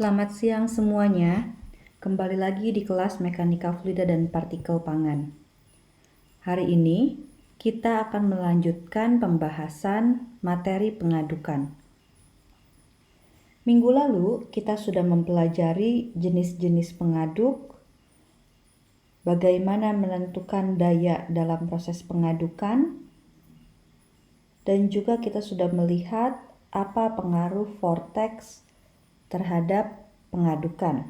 Selamat siang semuanya. Kembali lagi di kelas Mekanika Fluida dan Partikel Pangan. Hari ini kita akan melanjutkan pembahasan materi pengadukan. Minggu lalu kita sudah mempelajari jenis-jenis pengaduk, bagaimana menentukan daya dalam proses pengadukan, dan juga kita sudah melihat apa pengaruh vortex terhadap pengadukan.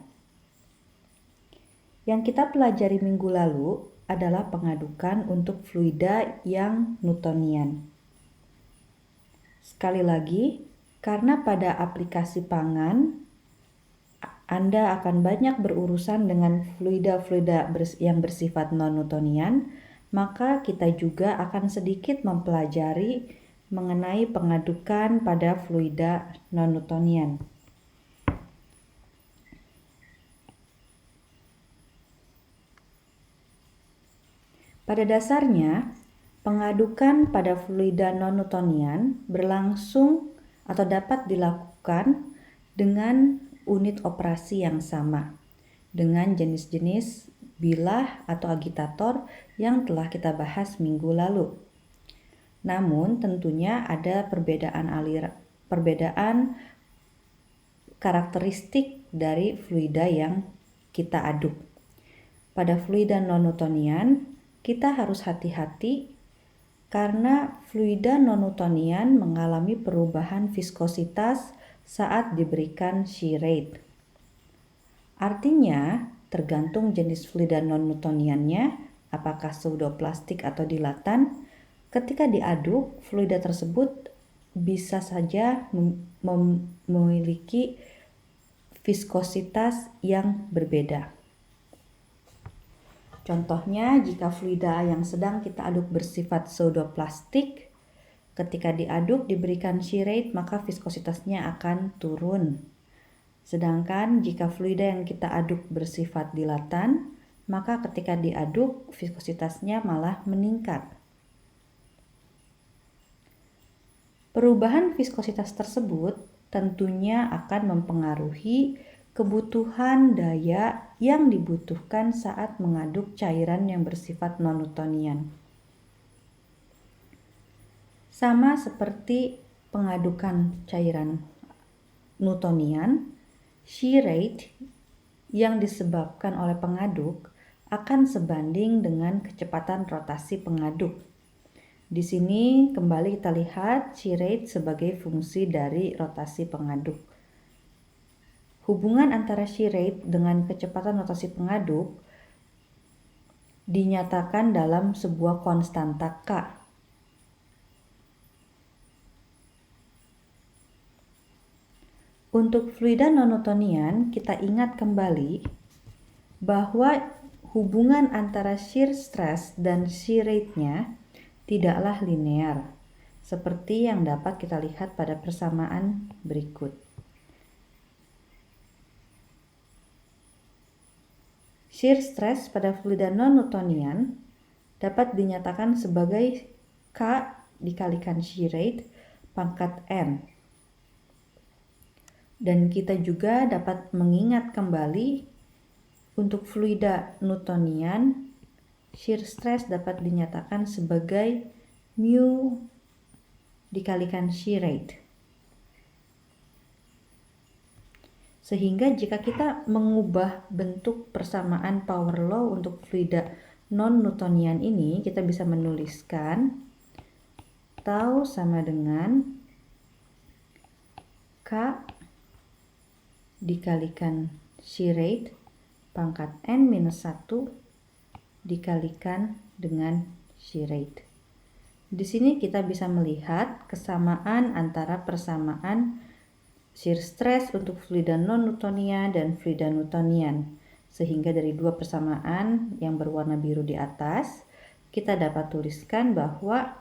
Yang kita pelajari minggu lalu adalah pengadukan untuk fluida yang Newtonian. Sekali lagi, karena pada aplikasi pangan, Anda akan banyak berurusan dengan fluida-fluida yang bersifat non-Newtonian, maka kita juga akan sedikit mempelajari mengenai pengadukan pada fluida non-Newtonian. Pada dasarnya, pengadukan pada fluida non-Newtonian berlangsung atau dapat dilakukan dengan unit operasi yang sama, dengan jenis-jenis bilah atau agitator yang telah kita bahas minggu lalu. Namun tentunya ada perbedaan karakteristik dari fluida yang kita aduk. Pada fluida non-Newtonian, kita harus hati-hati karena fluida non-Newtonian mengalami perubahan viskositas saat diberikan shear rate. Artinya, tergantung jenis fluida non-Newtoniannya, apakah pseudoplastik atau dilatan, ketika diaduk, fluida tersebut bisa saja memiliki viskositas yang berbeda. Contohnya, jika fluida yang sedang kita aduk bersifat pseudoplastik, ketika diaduk diberikan shear rate, maka viskositasnya akan turun. Sedangkan jika fluida yang kita aduk bersifat dilatan, maka ketika diaduk viskositasnya malah meningkat. Perubahan viskositas tersebut tentunya akan mempengaruhi kebutuhan daya yang dibutuhkan saat mengaduk cairan yang bersifat non-Newtonian. Sama seperti pengadukan cairan Newtonian, shear rate yang disebabkan oleh pengaduk akan sebanding dengan kecepatan rotasi pengaduk. Di sini kembali kita lihat shear rate sebagai fungsi dari rotasi pengaduk. Hubungan antara shear rate dengan kecepatan rotasi pengaduk dinyatakan dalam sebuah konstanta K. Untuk fluida non-Newtonian, kita ingat kembali bahwa hubungan antara shear stress dan shear rate-nya tidaklah linear, seperti yang dapat kita lihat pada persamaan berikut. Shear stress pada fluida non-Newtonian dapat dinyatakan sebagai K dikalikan shear rate pangkat N. Dan kita juga dapat mengingat kembali untuk fluida Newtonian, shear stress dapat dinyatakan sebagai mu dikalikan shear rate. Sehingga jika kita mengubah bentuk persamaan power law untuk fluida non-Newtonian ini, kita bisa menuliskan tau sama dengan K dikalikan shear rate pangkat N-1 dikalikan dengan shear rate. Di sini kita bisa melihat kesamaan antara persamaan shear stress untuk fluida non-Newtonian dan fluida Newtonian. Sehingga dari dua persamaan yang berwarna biru di atas, kita dapat tuliskan bahwa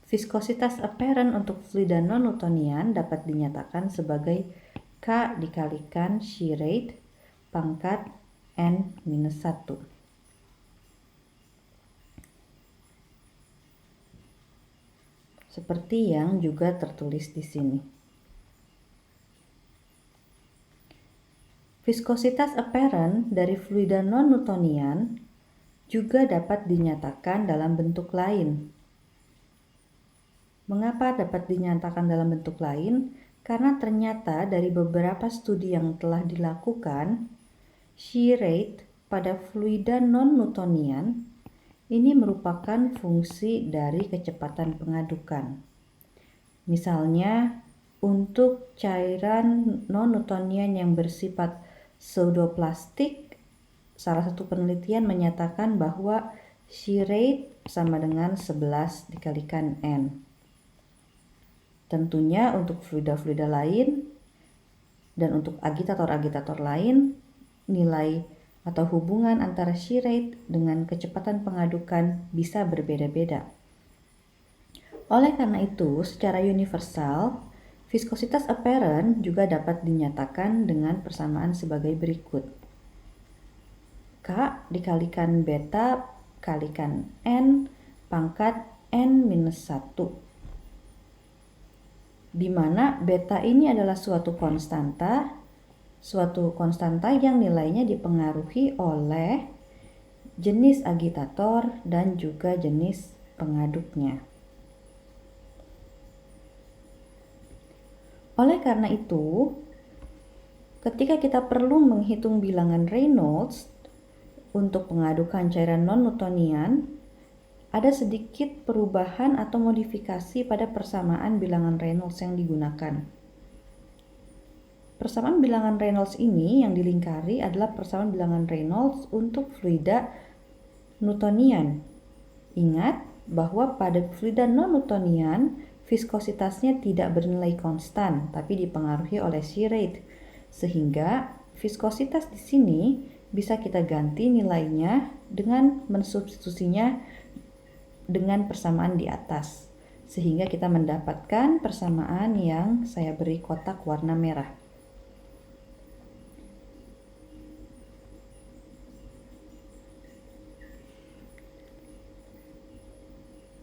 viskositas apparent untuk fluida non-Newtonian dapat dinyatakan sebagai K dikalikan shear rate pangkat N-1. Seperti yang juga tertulis di sini. Viskositas apparent dari fluida non-Newtonian juga dapat dinyatakan dalam bentuk lain. Mengapa dapat dinyatakan dalam bentuk lain? Karena ternyata dari beberapa studi yang telah dilakukan, shear rate pada fluida non-Newtonian ini merupakan fungsi dari kecepatan pengadukan. Misalnya, untuk cairan non-Newtonian yang bersifat pseudoplastik, salah satu penelitian menyatakan bahwa shear rate sama dengan 11 dikalikan N. Tentunya untuk fluida-fluida lain dan untuk agitator-agitator lain, nilai atau hubungan antara shear rate dengan kecepatan pengadukan bisa berbeda-beda. Oleh karena itu, secara universal, viskositas apparent juga dapat dinyatakan dengan persamaan sebagai berikut. K dikalikan beta kalikan N pangkat N-1. Di mana beta ini adalah suatu konstanta yang nilainya dipengaruhi oleh jenis agitator dan juga jenis pengaduknya. Oleh karena itu, ketika kita perlu menghitung bilangan Reynolds untuk pengadukan cairan non-Newtonian, ada sedikit perubahan atau modifikasi pada persamaan bilangan Reynolds yang digunakan. Persamaan bilangan Reynolds ini yang dilingkari adalah persamaan bilangan Reynolds untuk fluida Newtonian. Ingat bahwa pada fluida non-Newtonian, viskositasnya tidak bernilai konstan, tapi dipengaruhi oleh shear rate. Sehingga viskositas di sini bisa kita ganti nilainya dengan mensubstitusinya dengan persamaan di atas, sehingga kita mendapatkan persamaan yang saya beri kotak warna merah.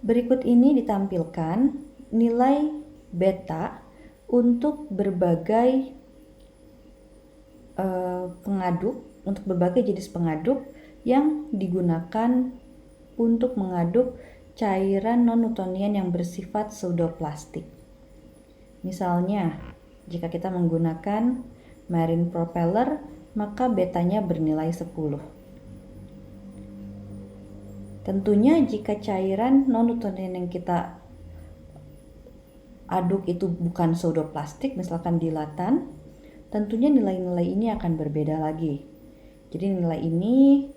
Berikut ini ditampilkan nilai beta untuk berbagai untuk berbagai jenis pengaduk yang digunakan untuk mengaduk cairan non-Newtonian yang bersifat pseudoplastik. Misalnya, jika kita menggunakan marine propeller, maka betanya bernilai 10. Tentunya jika cairan non-Newtonian yang kita aduk itu bukan pseudoplastik, misalkan dilatan, tentunya nilai-nilai ini akan berbeda lagi. Jadi nilai ini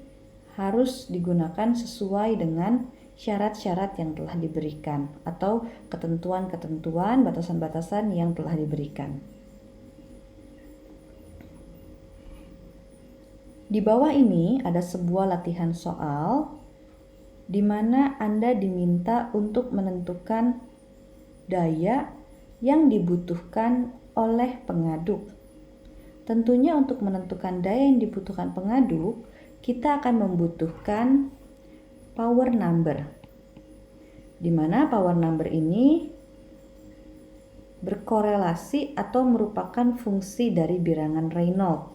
harus digunakan sesuai dengan syarat-syarat yang telah diberikan atau ketentuan-ketentuan, batasan-batasan yang telah diberikan. Di bawah ini ada sebuah latihan soal di mana Anda diminta untuk menentukan daya yang dibutuhkan oleh pengaduk. Tentunya untuk menentukan daya yang dibutuhkan pengaduk, kita akan membutuhkan power number, di mana power number ini berkorelasi atau merupakan fungsi dari bilangan Reynolds,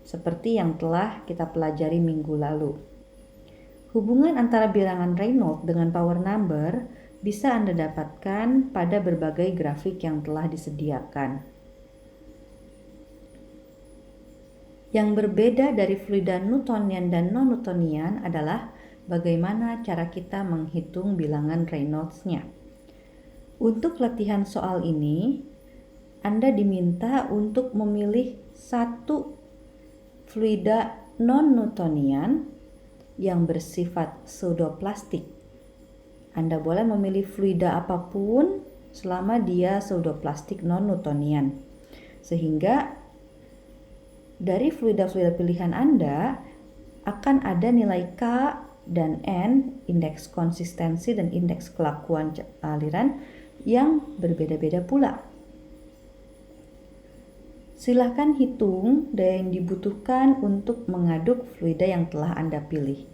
seperti yang telah kita pelajari minggu lalu. Hubungan antara bilangan Reynolds dengan power number bisa Anda dapatkan pada berbagai grafik yang telah disediakan. Yang berbeda dari fluida Newtonian dan non-Newtonian adalah bagaimana cara kita menghitung bilangan Reynolds-nya. Untuk latihan soal ini, Anda diminta untuk memilih satu fluida non-Newtonian yang bersifat pseudoplastik. Anda boleh memilih fluida apapun selama dia pseudoplastik non-Newtonian. Sehingga dari fluida-fluida pilihan Anda akan ada nilai K dan N, indeks konsistensi dan indeks kelakuan aliran yang berbeda-beda pula. Silakan hitung daya yang dibutuhkan untuk mengaduk fluida yang telah Anda pilih.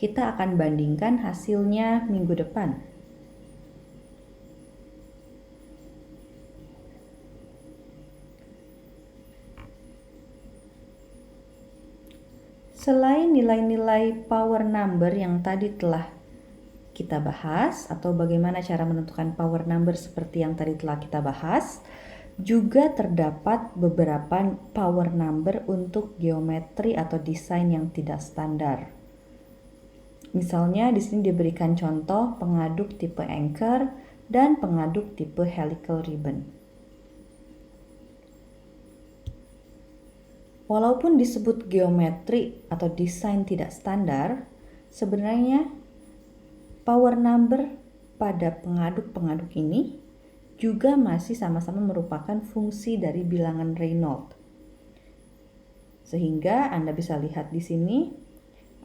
Kita akan bandingkan hasilnya minggu depan. Selain nilai-nilai power number yang tadi telah kita bahas, atau bagaimana cara menentukan power number seperti yang tadi telah kita bahas, juga terdapat beberapa power number untuk geometri atau desain yang tidak standar. Misalnya di sini diberikan contoh pengaduk tipe anchor dan pengaduk tipe helical ribbon. Walaupun disebut geometri atau desain tidak standar, sebenarnya power number pada pengaduk-pengaduk ini juga masih sama-sama merupakan fungsi dari bilangan Reynolds. Sehingga Anda bisa lihat di sini,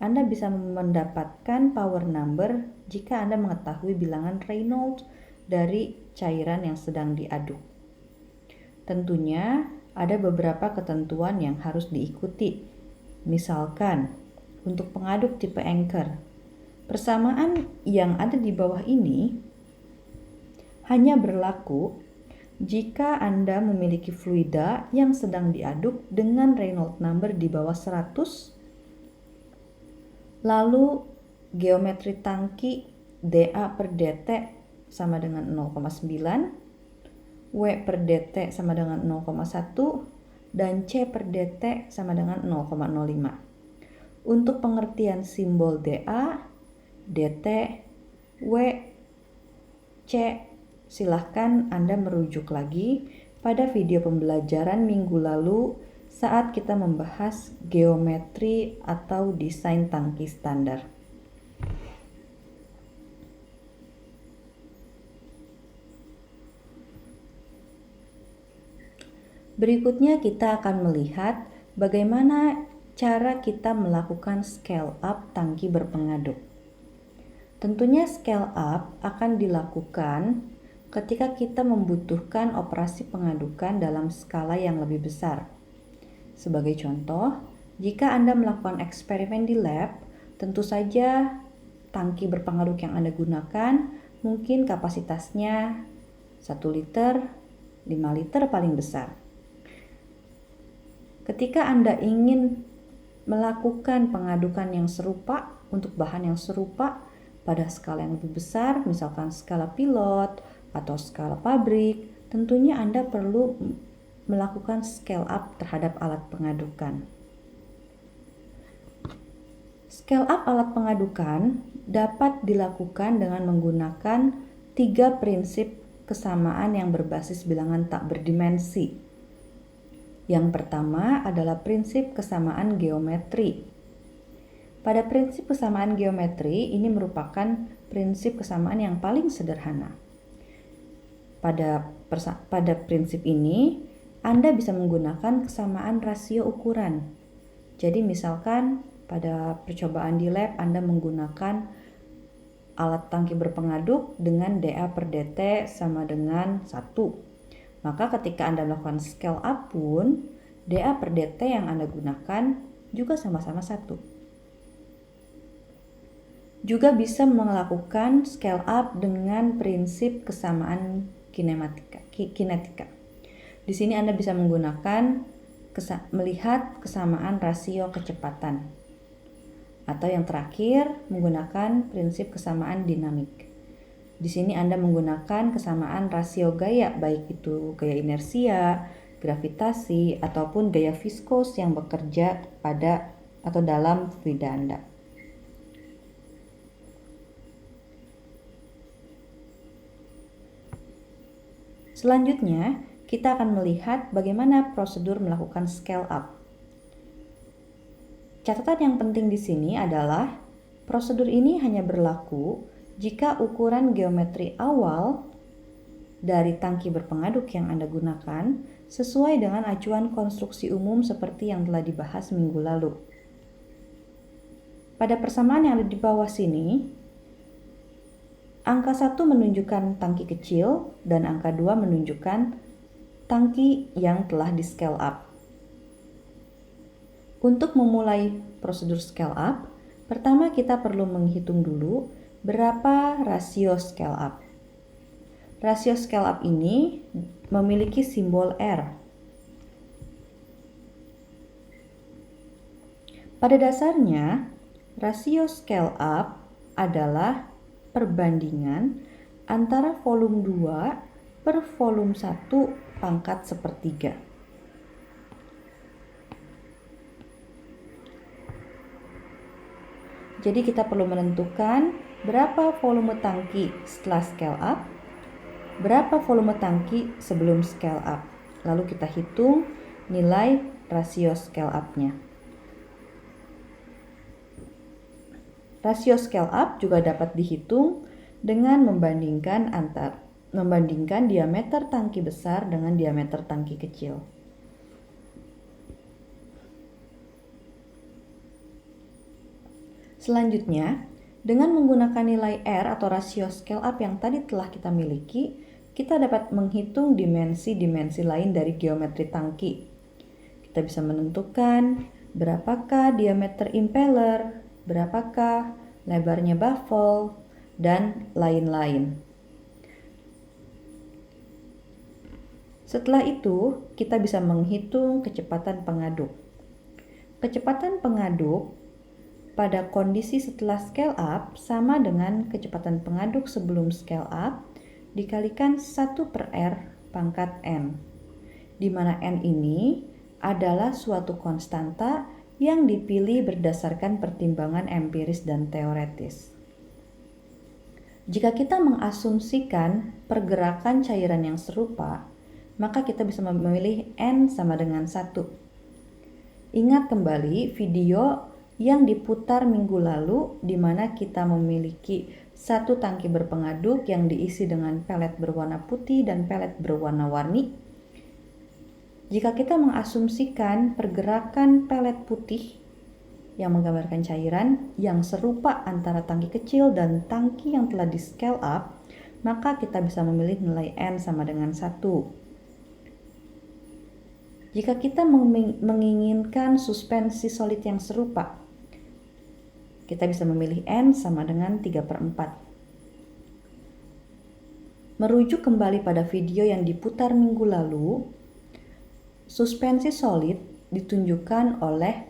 Anda bisa mendapatkan power number jika Anda mengetahui bilangan Reynolds dari cairan yang sedang diaduk. Tentunya ada beberapa ketentuan yang harus diikuti. Misalkan, untuk pengaduk tipe anchor, persamaan yang ada di bawah ini hanya berlaku jika Anda memiliki fluida yang sedang diaduk dengan Reynolds number di bawah 100, lalu geometri tangki dA per dt sama dengan 0,9, W per dt sama dengan 0,1, dan C per dt sama dengan 0,05. Untuk pengertian simbol dA, dt, W, C, silahkan Anda merujuk lagi pada video pembelajaran minggu lalu saat kita membahas geometri atau desain tangki standar. Berikutnya kita akan melihat bagaimana cara kita melakukan scale up tangki berpengaduk. Tentunya scale up akan dilakukan ketika kita membutuhkan operasi pengadukan dalam skala yang lebih besar. Sebagai contoh, jika Anda melakukan eksperimen di lab, tentu saja tangki berpengaduk yang Anda gunakan mungkin kapasitasnya 1 liter, 5 liter paling besar. Ketika Anda ingin melakukan pengadukan yang serupa untuk bahan yang serupa pada skala yang lebih besar, misalkan skala pilot atau skala pabrik, tentunya Anda perlu melakukan scale up terhadap alat pengadukan. Scale up alat pengadukan dapat dilakukan dengan menggunakan 3 prinsip kesamaan yang berbasis bilangan tak berdimensi. Yang pertama adalah prinsip kesamaan geometri. Pada prinsip kesamaan geometri, ini merupakan prinsip kesamaan yang paling sederhana. Pada prinsip ini, Anda bisa menggunakan kesamaan rasio ukuran. Jadi misalkan pada percobaan di lab Anda menggunakan alat tangki berpengaduk dengan dA per dt sama dengan 1. Maka ketika Anda melakukan scale up pun, dA per dt yang Anda gunakan juga sama-sama 1. Juga bisa melakukan scale up dengan prinsip kesamaan kinetika. Di sini Anda bisa menggunakan melihat kesamaan rasio kecepatan. Atau yang terakhir, menggunakan prinsip kesamaan dinamik. Di sini Anda menggunakan kesamaan rasio gaya, baik itu gaya inersia, gravitasi, ataupun gaya viskos yang bekerja pada atau dalam fluida Anda. Selanjutnya, kita akan melihat bagaimana prosedur melakukan scale up. Catatan yang penting di sini adalah prosedur ini hanya berlaku jika ukuran geometri awal dari tangki berpengaduk yang Anda gunakan sesuai dengan acuan konstruksi umum seperti yang telah dibahas minggu lalu. Pada persamaan yang ada di bawah sini, angka 1 menunjukkan tangki kecil dan angka 2 menunjukkan tangki yang telah di scale up. Untuk memulai prosedur scale up, pertama kita perlu menghitung dulu berapa rasio scale up. Rasio scale up ini memiliki simbol R. Pada dasarnya, rasio scale up adalah perbandingan antara volume 2 per volume 1 pangkat sepertiga. Jadi kita perlu menentukan berapa volume tangki setelah scale up, berapa volume tangki sebelum scale up. Lalu kita hitung nilai rasio scale up-nya. Rasio scale up juga dapat dihitung dengan membandingkan diameter tangki besar dengan diameter tangki kecil. Selanjutnya, dengan menggunakan nilai R atau rasio scale up yang tadi telah kita miliki, kita dapat menghitung dimensi-dimensi lain dari geometri tangki. Kita bisa menentukan berapakah diameter impeller, berapakah lebarnya baffle, dan lain-lain. Setelah itu, kita bisa menghitung kecepatan pengaduk. Kecepatan pengaduk pada kondisi setelah scale up sama dengan kecepatan pengaduk sebelum scale up dikalikan 1/R pangkat N, di mana N ini adalah suatu konstanta yang dipilih berdasarkan pertimbangan empiris dan teoretis. Jika kita mengasumsikan pergerakan cairan yang serupa, maka kita bisa memilih N sama dengan 1. Ingat kembali video yang diputar minggu lalu di mana kita memiliki satu tangki berpengaduk yang diisi dengan pelet berwarna putih dan pelet berwarna-warni. Jika kita mengasumsikan pergerakan pelet putih yang menggambarkan cairan yang serupa antara tangki kecil dan tangki yang telah di scale up, maka kita bisa memilih nilai N sama dengan 1. Jika kita menginginkan suspensi solid yang serupa, kita bisa memilih N sama dengan 3/4. Merujuk kembali pada video yang diputar minggu lalu, suspensi solid ditunjukkan oleh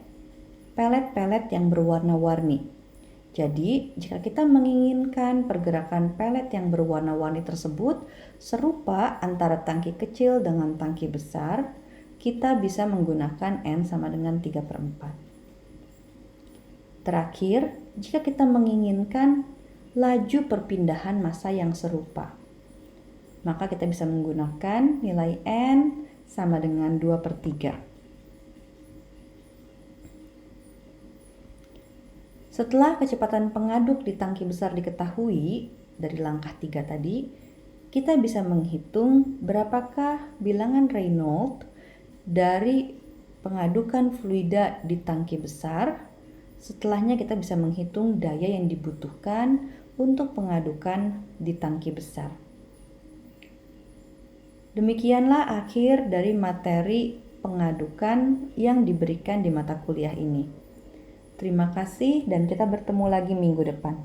pelet-pelet yang berwarna-warni. Jadi, jika kita menginginkan pergerakan pelet yang berwarna-warni tersebut serupa antara tangki kecil dengan tangki besar, kita bisa menggunakan N sama dengan 3/4. Terakhir, jika kita menginginkan laju perpindahan massa yang serupa, maka kita bisa menggunakan nilai N sama dengan 2/3. Setelah kecepatan pengaduk di tangki besar diketahui dari langkah 3 tadi, kita bisa menghitung berapakah bilangan Reynolds dari pengadukan fluida di tangki besar. Setelahnya kita bisa menghitung daya yang dibutuhkan untuk pengadukan di tangki besar. Demikianlah akhir dari materi pengadukan yang diberikan di mata kuliah ini. Terima kasih dan kita bertemu lagi minggu depan.